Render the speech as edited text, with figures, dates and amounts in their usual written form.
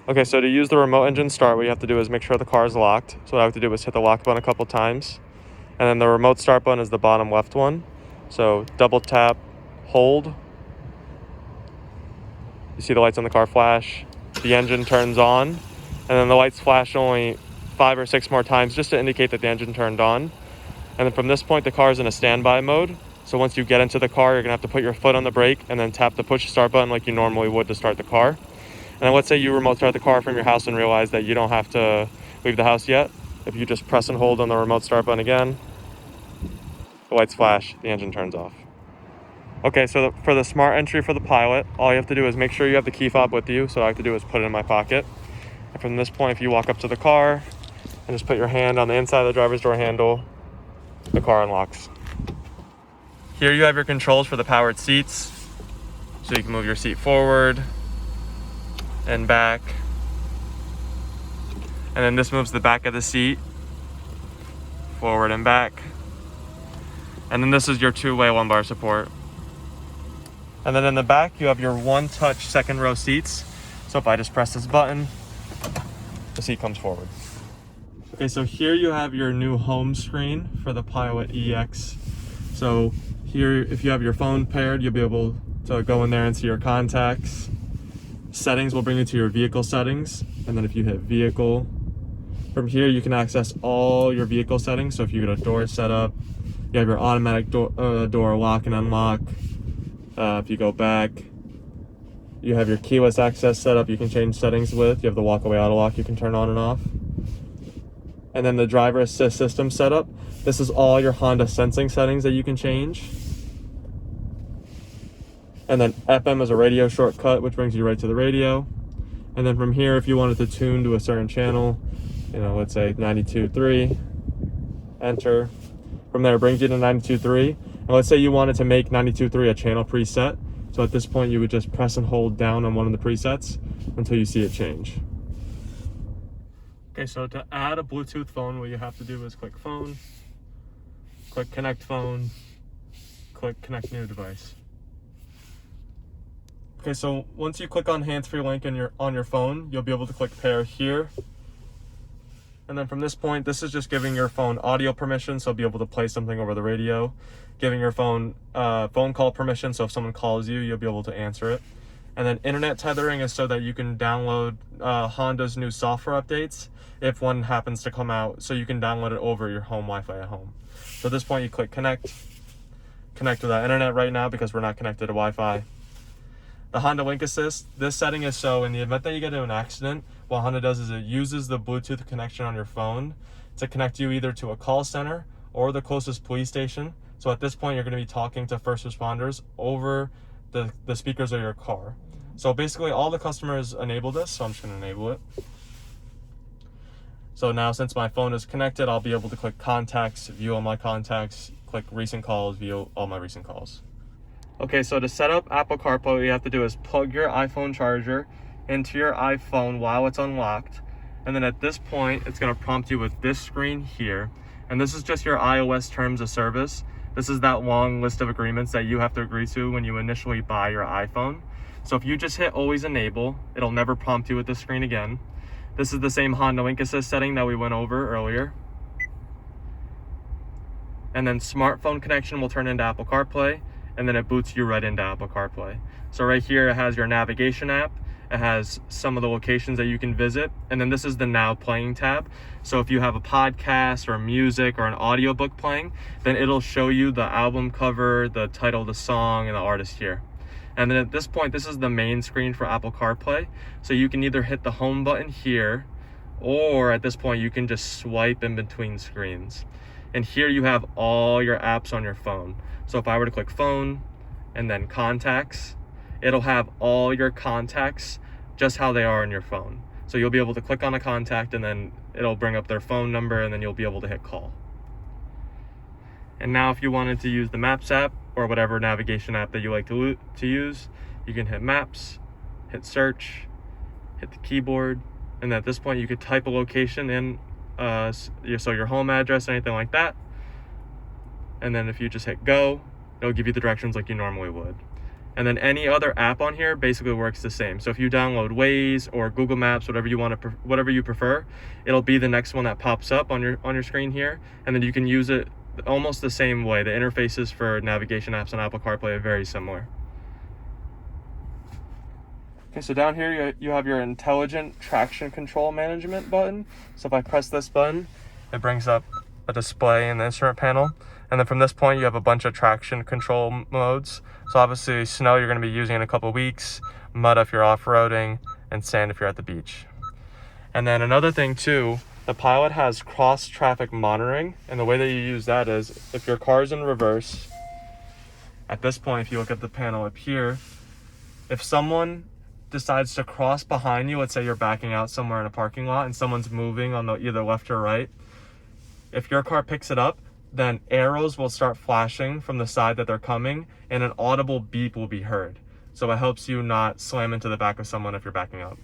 Okay, so to use the remote engine start, what you have to do is make sure the car is locked. So what I have to do is hit the lock button a couple times. And then the remote start button is the bottom left one. So double tap, hold. You see the lights on the car flash. The engine turns on. And then the lights flash only 5 or 6 more times just to indicate that the engine turned on. And then from this point, the car is in a standby mode. So once you get into the car, you're gonna have to put your foot on the brake and then tap the push start button like you normally would to start the car. And then let's say you remote start the car from your house and realize that you don't have to leave the house yet. If you just press and hold on the remote start button again, the lights flash, the engine turns off. Okay, so for the smart entry for the Pilot, all you have to do is make sure you have the key fob with you. So what I have to do is put it in my pocket. And from this point, if you walk up to the car and just put your hand on the inside of the driver's door handle, the car unlocks. Here you have your controls for the powered seats. So you can move your seat forward and back. And then this moves the back of the seat forward and back. And then this is your 2-way lumbar support. And then in the back, you have your one-touch second row seats. So if I just press this button, the seat comes forward. Okay, so here you have your new home screen for the Pilot EX. So here, if you have your phone paired, you'll be able to go in there and see your contacts. Settings will bring you to your vehicle settings. And then if you hit vehicle, from here you can access all your vehicle settings. So if you go to door setup, you have your automatic door lock and unlock. If you go back, you have your keyless access setup you can change settings with. You have the walkaway auto lock you can turn on and off. And then the driver assist system setup. This is all your Honda sensing settings that you can change. And then FM is a radio shortcut, which brings you right to the radio. And then from here, if you wanted to tune to a certain channel, let's say 92.3, enter. From there, it brings you to 92.3. And let's say you wanted to make 92.3 a channel preset. So at this point, you would just press and hold down on one of the presets until you see it change. Okay, so to add a Bluetooth phone, what you have to do is click phone, click connect phone, click connect new device. Okay, so once you click on hands-free link on your phone, you'll be able to click pair here. And then from this point, this is just giving your phone audio permission, so you'll be able to play something over the radio. Giving your phone phone call permission, so if someone calls you, you'll be able to answer it. And then internet tethering is so that you can download Honda's new software updates if one happens to come out, so you can download it over your home Wi-Fi at home. So at this point, you click connect without internet right now because we're not connected to Wi-Fi. The Honda Link Assist, this setting is so in the event that you get into an accident, what Honda does is it uses the Bluetooth connection on your phone to connect you either to a call center or the closest police station. So at this point, you're going to be talking to first responders over the speakers of your car. So basically all the customers enable this, so I'm just going to enable it. So now since my phone is connected, I'll be able to click contacts, view all my contacts, click recent calls, view all my recent calls. Okay, so to set up Apple CarPlay, what you have to do is plug your iPhone charger into your iPhone while it's unlocked. And then at this point, it's going to prompt you with this screen here. And this is just your iOS terms of service. This is that long list of agreements that you have to agree to when you initially buy your iPhone. So if you just hit always enable, it'll never prompt you with this screen again. This is the same Honda Link Assist setting that we went over earlier. And then smartphone connection will turn into Apple CarPlay, and then it boots you right into Apple CarPlay. So right here, it has your navigation app. It has some of the locations that you can visit. And then this is the Now Playing tab. So if you have a podcast or music or an audiobook playing, then it'll show you the album cover, the title of the song, and the artist here. And then at this point, this is the main screen for Apple CarPlay. So you can either hit the home button here, or at this point, you can just swipe in between screens. And here you have all your apps on your phone. So if I were to click phone and then contacts, it'll have all your contacts just how they are on your phone. So you'll be able to click on a contact and then it'll bring up their phone number and then you'll be able to hit call. And now if you wanted to use the Maps app or whatever navigation app that you like to use, you can hit Maps, hit search, hit the keyboard, and at this point you could type a location in, so your home address, anything like that. And then if you just hit go, it'll give you the directions like you normally would. And then any other app on here basically works the same. So if you download Waze or Google Maps, whatever you prefer, it'll be the next one that pops up on your screen here, and then you can use it almost the same way. The interfaces for navigation apps on Apple CarPlay are very similar. Okay, so down here you have your intelligent traction control management button. So if I press this button, it brings up a display in the instrument panel. And then from this point, you have a bunch of traction control modes. So obviously snow you're gonna be using in a couple of weeks, mud if you're off-roading, and sand if you're at the beach. And then another thing too, the Pilot has cross traffic monitoring. And the way that you use that is if your car's in reverse, at this point, if you look at the panel up here, if someone decides to cross behind you, let's say you're backing out somewhere in a parking lot and someone's moving on the either left or right, if your car picks it up, then arrows will start flashing from the side that they're coming and an audible beep will be heard. So it helps you not slam into the back of someone if you're backing up.